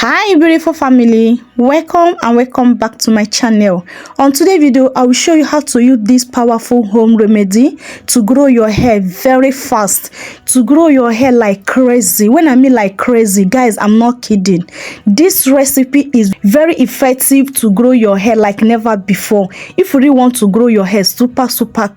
Hi beautiful family, welcome back to my channel. On today's video I will show you how to use this powerful home remedy to grow your hair very fast, to grow your hair like crazy. When I mean like crazy, guys, I'm not kidding. This recipe is very effective to grow your hair like never before. If you really want to grow your hair super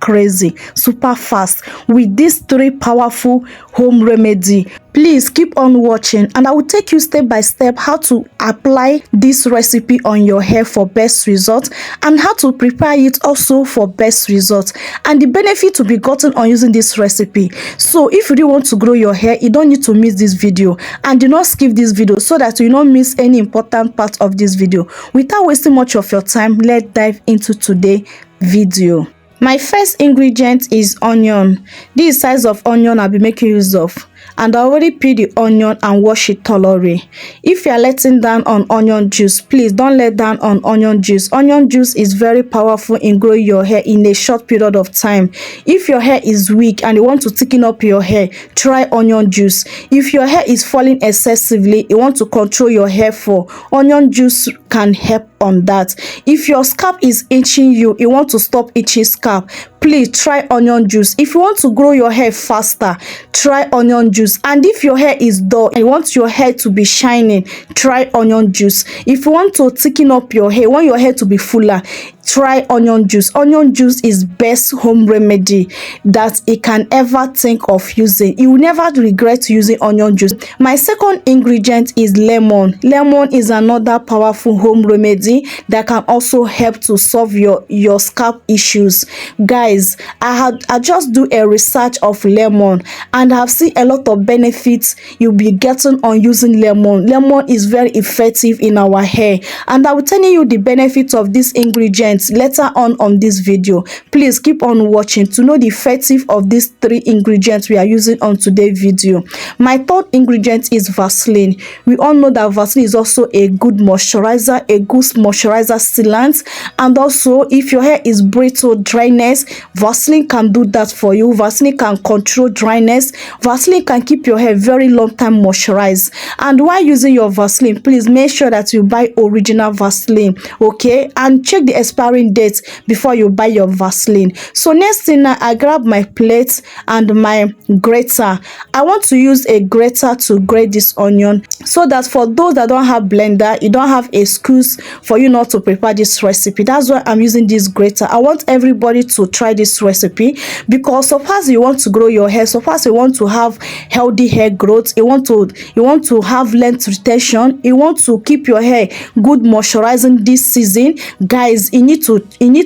crazy, super fast with these three powerful home remedy, please keep on watching and I will take you step by step how to apply this recipe on your hair for best results, and how to prepare it also for best results, and the benefit to be gotten on using this recipe. So if you really want to grow your hair, you don't need to miss this video, and do not skip this video so that you don't miss any important part of this video. Without wasting much of your time, let's dive into today's video. My first ingredient is onion. This size of onion I'll be making use of, and I already peel the onion and wash it thoroughly. If you are letting down on onion juice, please don't let down on onion juice. Onion juice is very powerful in growing your hair in a short period of time. If your hair is weak and you want to thicken up your hair, try onion juice. If your hair is falling excessively, you want to control your hair fall, onion juice can help on that. If your scalp is itching you want to stop itching scalp, please try onion juice. If you want to grow your hair faster, try onion juice. And if your hair is dull and you want your hair to be shining, try onion juice. If you want to thicken up your hair, want your hair to be fuller, try onion juice. Onion juice is best home remedy that you can ever think of using. You will never regret using onion juice. My second ingredient is lemon. Lemon is another powerful home remedy that can also help to solve your scalp issues. Guys, I just do a research of lemon and I've seen a lot of benefits you'll be getting on using lemon. Lemon is very effective in our hair, and I will tell you the benefits of this ingredient later on this video. Please keep on watching to know the effective of these three ingredients we are using on today's video. My third ingredient is Vaseline. We all know that Vaseline is also a good moisturizer, a good moisturizer sealant, and also if your hair is brittle, dryness, Vaseline can do that for you. Vaseline can control dryness. Vaseline can keep your hair very long time moisturized. And while using your Vaseline, please make sure that you buy original Vaseline, okay, and check the expiry date before you buy your Vaseline. So next thing, now I grab my plate and my grater. I want to use a grater to grate this onion, so that for those that don't have blender, you don't have excuse for you not to prepare this recipe. That's why I'm using this grater. I want everybody to try this recipe, because suppose you want to grow your hair, suppose you want to have healthy hair growth, you want to have length retention, you want to keep your hair good moisturizing this season, guys, you need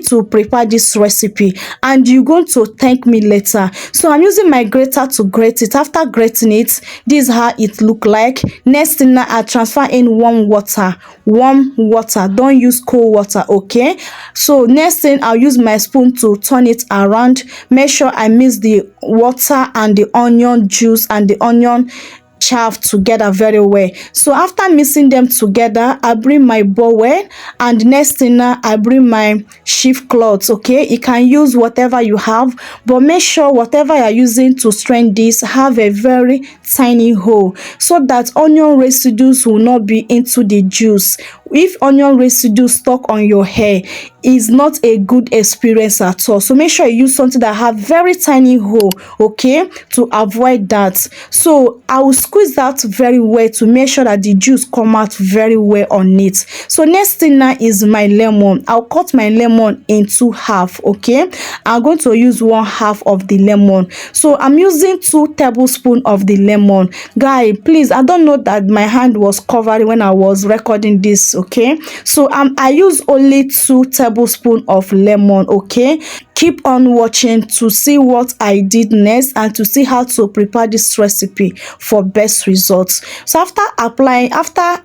to prepare this recipe and you're going to thank me later. So I'm using my grater to grate it. After grating it, this is how it look like. Next thing, now I transfer in warm water. Don't use cold water, okay? So next thing, I'll use my spoon to turn it around. Make sure I mix the water and the onion juice and the onion chaff together very well. So after mixing them together, I bring my bowl, and next thing, I bring my sheaf cloth, okay? You can use whatever you have, but make sure whatever you're using to strain this have a very tiny hole, so that onion residues will not be into the juice. If onion residue stuck on your hair, is not a good experience at all. So make sure you use something that have very tiny hole, okay, to avoid that. So I will squeeze that very well to make sure that the juice come out very well on it. So next thing now is my lemon. I'll cut my lemon into half, okay? I'm going to use 1/2 of the lemon. So I'm using 2 tablespoons of the lemon. Guy, please, I don't know that my hand was covered when I was recording this, okay? So I use only 2 tablespoons of lemon, okay? Keep on watching to see what I did next and to see how to prepare this recipe for best results. So after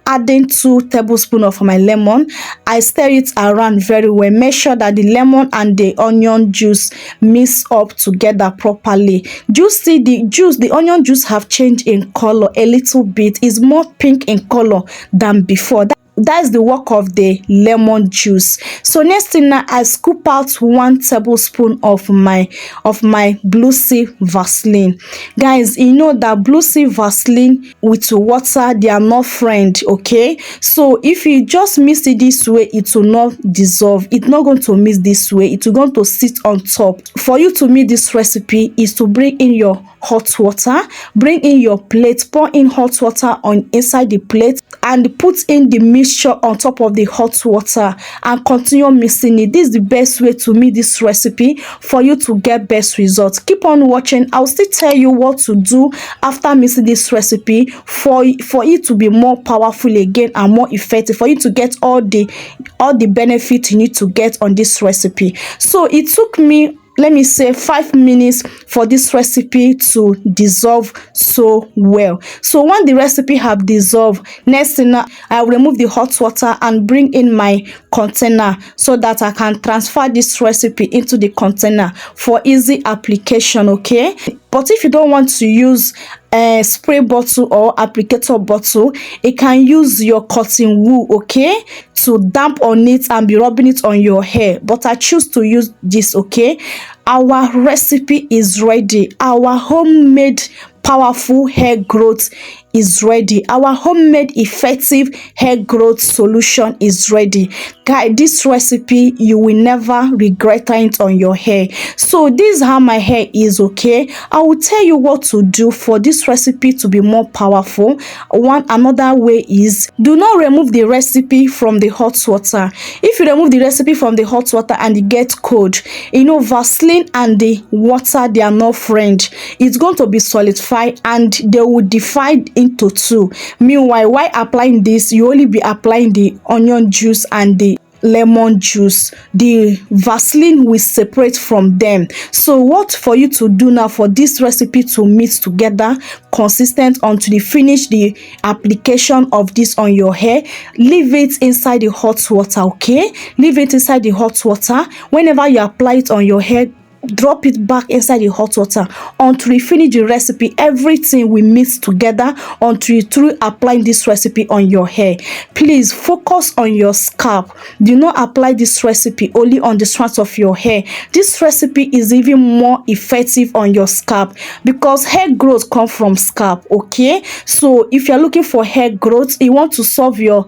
adding 2 tablespoons of my lemon, I stir it around very well. Make sure that the lemon and the onion juice mix up together properly. You see the onion juice have changed in color a little bit. It's more pink in color than before. that's the work of the lemon juice. So next thing now, I scoop out 1 tablespoon of my blue sea Vaseline. Guys, you know that blue sea Vaseline with water, they are not friend, okay? So if you just mix it this way, it will not dissolve. It's not going to mix this way, it will going to sit on top. For you to make this recipe is to bring in your hot water, bring in your plate, pour in hot water on inside the plate, and put in the mixture on top of the hot water and continue mixing it. This is the best way to make this recipe for you to get best results. Keep on watching. I'll still tell you what to do after mixing this recipe for it to be more powerful again and more effective, for you to get all the benefits you need to get on this recipe. So it took me, let me say, 5 minutes for this recipe to dissolve so well. So when the recipe have dissolved, next thing I will remove the hot water and bring in my container so that I can transfer this recipe into the container for easy application, okay? But if you don't want to use a spray bottle or applicator bottle, you can use your cotton wool, okay, to damp on it and be rubbing it on your hair. But I choose to use this, okay? Our recipe is ready. Our homemade powerful hair growth is ready. Our homemade effective hair growth solution is ready. Guys, this recipe, you will never regret trying it on your hair. So this is how my hair is, okay? I will tell you what to do for this recipe to be more powerful. Another way is, do not remove the recipe from the hot water. If you remove the recipe from the hot water and it gets cold, you know, Vaseline and the water, they are not friend. It's going to be solidified and they will divide into two. Meanwhile, while applying this, you only be applying the onion juice and the lemon juice. The Vaseline will separate from them. So what for you to do now for this recipe to mix together consistent until you finish the application of this on your hair, leave it inside the hot water, okay? Leave it inside the hot water. Whenever you apply it on your hair, drop it back inside the hot water until you finish the recipe. Everything will mix together until you truly apply this recipe on your hair. Please focus on your scalp. Do not apply this recipe only on the strands of your hair. This recipe is even more effective on your scalp because hair growth comes from scalp, okay? So if you're looking for hair growth, you want to solve your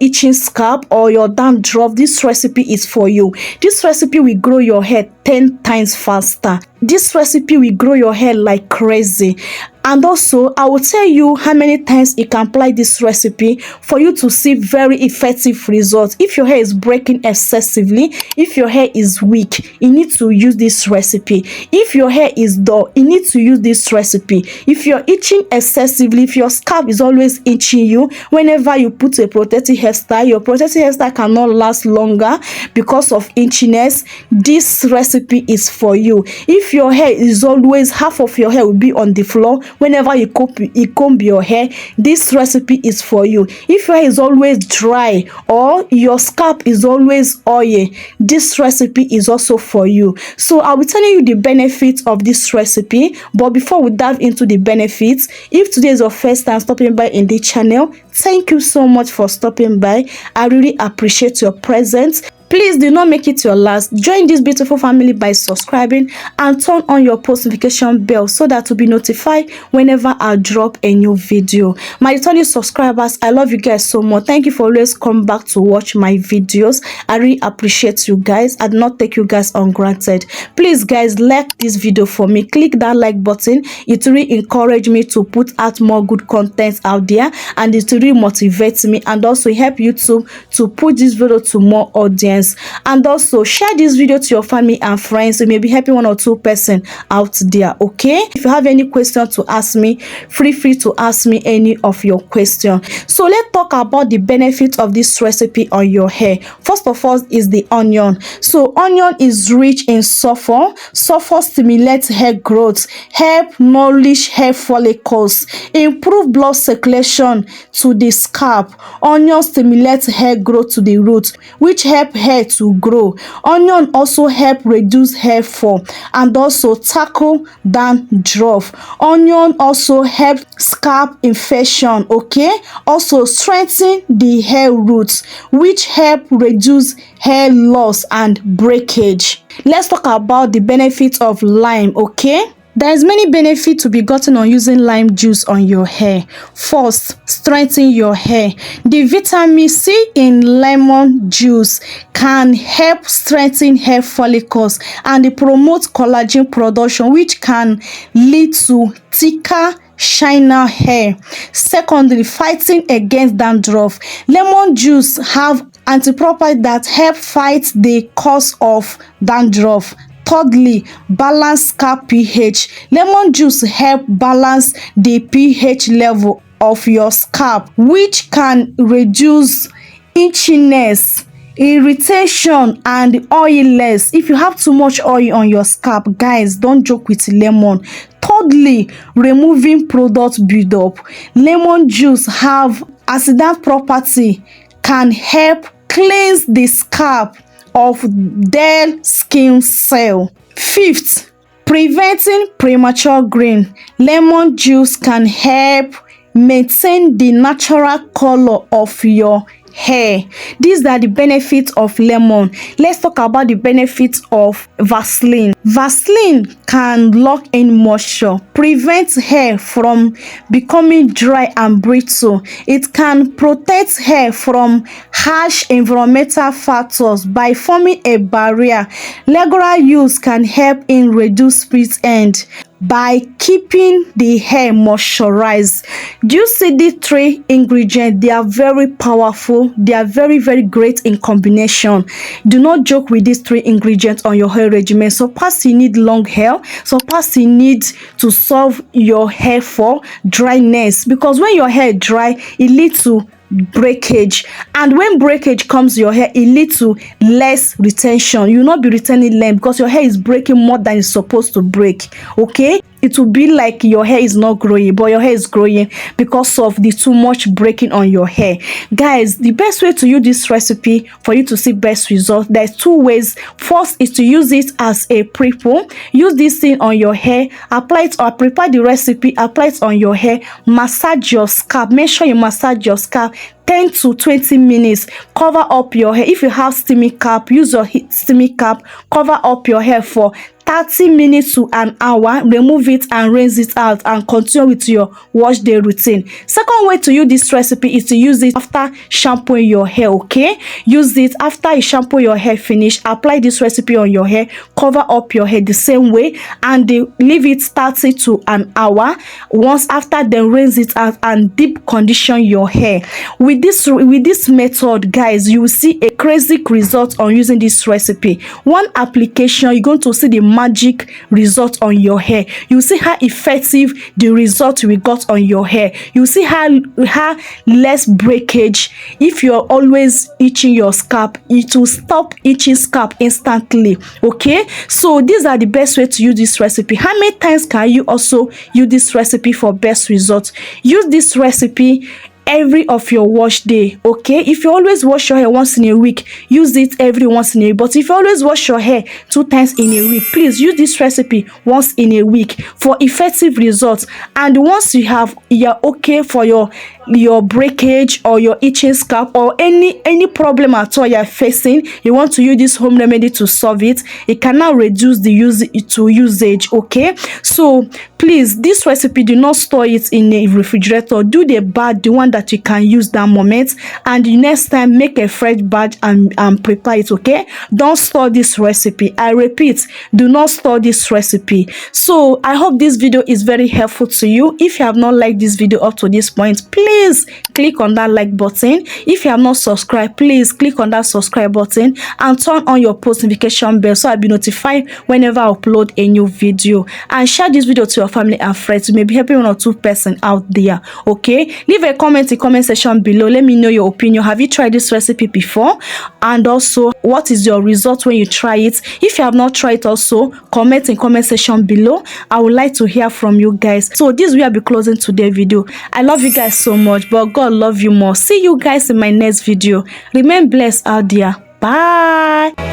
itching scalp or your dandruff, this recipe is for you. This recipe will grow your hair 10 times faster. This recipe will grow your hair like crazy. And also, I will tell you how many times you can apply this recipe for you to see very effective results. If your hair is breaking excessively, if your hair is weak, you need to use this recipe. If your hair is dull, you need to use this recipe. If you're itching excessively, if your scalp is always itching you, whenever you put a protective hairstyle, your protective hairstyle cannot last longer because of itchiness, this recipe is for you. If your hair is always, half of your hair will be on the floor whenever you comb your hair, this recipe is for you. If your hair is always dry or your scalp is always oily, this recipe is also for you. So I'll be telling you the benefits of this recipe, but before we dive into the benefits, if today is your first time stopping by in the channel, thank you so much for stopping by. I really appreciate your presence. Please do not make it your last. Join this beautiful family by subscribing and turn on your post notification bell so that you'll be notified whenever I drop a new video. My returning subscribers, I love you guys so much. Thank you for always coming back to watch my videos. I really appreciate you guys. I do not take you guys on granted. Please guys, like this video for me. Click that like button. It really encourage me to put out more good content out there, and it really motivates me and also help YouTube to put this video to more audience. And also share this video to your family and friends. You may be helping 1 or 2 person out there, okay? If you have any question to ask me, feel free to ask me any of your questions. So let's talk about the benefit of this recipe on your hair. First of all is the onion. So onion is rich in sulfur. Sulfur stimulates hair growth, help nourish hair follicles, improve blood circulation to the scalp. Onion stimulates hair growth to the roots, which help hair to grow. Onion also help reduce hair fall and also tackle dandruff. Onion also help scalp infection, okay? Also strengthen the hair roots, which help reduce hair loss and breakage. Let's talk about the benefits of lime, okay? There is many benefits to be gotten on using lime juice on your hair. First, strengthen your hair. The vitamin C in lemon juice can help strengthen hair follicles and it promotes collagen production, which can lead to thicker, shinier hair. Secondly, fighting against dandruff. Lemon juice have anti-properties that help fight the cause of dandruff. Thirdly, balance scalp pH. Lemon juice help balance the pH level of your scalp, which can reduce itchiness, irritation, and oiliness. If you have too much oil on your scalp, guys, don't joke with lemon. Thirdly, removing product buildup. Lemon juice have accident property, can help cleanse the scalp of dead skin cell. Fifth, preventing premature graying. Lemon juice can help maintain the natural color of your hair. These are the benefits of lemon. Let's talk about the benefits of Vaseline. Vaseline can lock in moisture, prevent hair from becoming dry and brittle. It can protect hair from harsh environmental factors by forming a barrier. Regular use can help in reduce split end by keeping the hair moisturized. Do you see these three ingredients? They are very powerful. They are very, very great in combination. Do not joke with these three ingredients on your hair regimen. Suppose you need long hair, suppose you need to solve your hair for dryness, because when your hair dry, it leads to breakage, and when breakage comes to your hair, it leads to less retention. You will not be retaining length because your hair is breaking more than it's supposed to break, okay? It will be like your hair is not growing, but your hair is growing because of the too much breaking on your hair. Guys, the best way to use this recipe for you to see best results, there's two ways. First is to use it as a pre-poo. Use this thing on your hair, apply it, or prepare the recipe, apply it on your hair, massage your scalp. Make sure you massage your scalp 10 to 20 minutes. Cover up your hair. If you have steamy cap, use your steamy cap. Cover up your hair for 30 minutes to an hour. Remove it and rinse it out and continue with your wash day routine. Second way to use this recipe is to use it after shampooing your hair, okay? Use it after you shampoo your hair finish. Apply this recipe on your hair, cover up your hair the same way, and leave it 30 to an hour. Once after, then rinse it out and deep condition your hair. With this method, guys, you will see a crazy result on using this recipe. One application, you're going to see the magic result on your hair. You see how effective the result we got on your hair. You see how less breakage. If you're always itching your scalp, it will stop itching scalp instantly, okay? So these are the best way to use this recipe. How many times can you also use this recipe for best results? Use this recipe every of your wash day, okay? If you always wash your hair once in a week, use it every once in a week. But if you always wash your hair 2 times in a week, please use this recipe once in a week for effective results. And once you're okay for your breakage or your itching scalp or any problem at all you're facing, you want to use this home remedy to solve it, it can now reduce the usage, okay? So please, this recipe, do not store it in a refrigerator. Do the one that you can use that moment, and the next time make a fresh batch and prepare it, okay? Don't store this recipe. I repeat, do not store this recipe. So I hope this video is very helpful to you. If you have not liked this video up to this point, please click on that like button. If you have not subscribed, please click on that subscribe button and turn on your post notification bell so I'll be notified whenever I upload a new video. And share this video to your family and friends. You may be helping 1 or 2 persons out there, okay? Leave a comment in the comment section below. Let me know your opinion. Have you tried this recipe before? And also, what is your result when you try it? If you have not tried it, also comment in comment section below. I would like to hear from you guys. So this will be closing today's video. I love you guys so much, but God love you more. See you guys in my next video. Remain blessed out there. Bye. Bye.